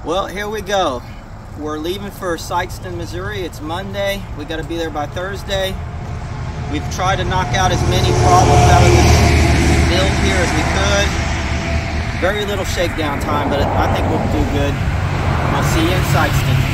Well, here we go. We're leaving for Sikeston, Missouri. It's Monday. We got to be there by Thursday. We've tried to knock out as many problems out of this build here as we could. Very little shakedown time, but I think we'll do good. We'll see you in Sikeston.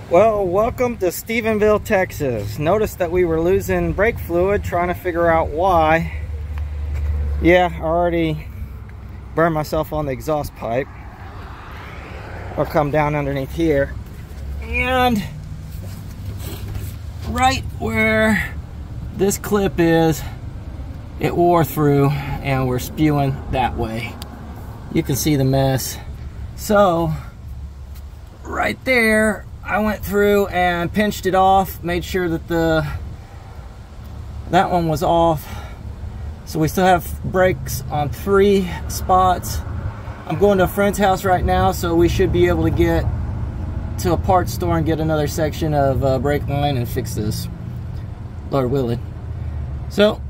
Well, welcome to Stephenville, Texas. Noticed that we were losing brake fluid, trying to figure out why. Yeah, I already burned myself on the exhaust pipe. I'll come down underneath here. And right where this clip is, it wore through and we're spewing that way. You can see the mess. So, right there, I went through and pinched it off, made sure that that one was off. So we still have brakes on 3 spots. I'm going to a friend's house right now, so we should be able to get to a parts store and get another section of brake line and fix this, Lord willing. So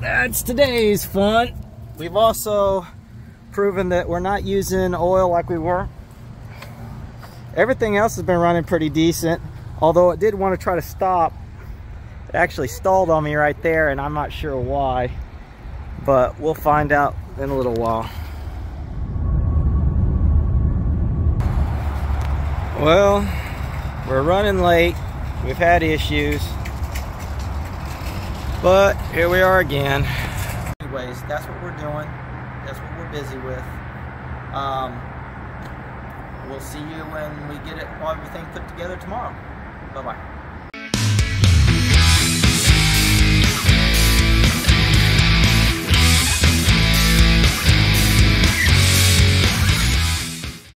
that's today's fun. We've also proven that we're not using oil like we were. Everything else has been running pretty decent, although it did want to try to stop. It actually stalled on me right there, and I'm not sure why, but we'll find out in a little while. Well, we're running late. We've had issues, but here we are again. Anyways, that's what we're doing. That's what we're busy with. We'll see you when we get everything put together tomorrow. Bye-bye.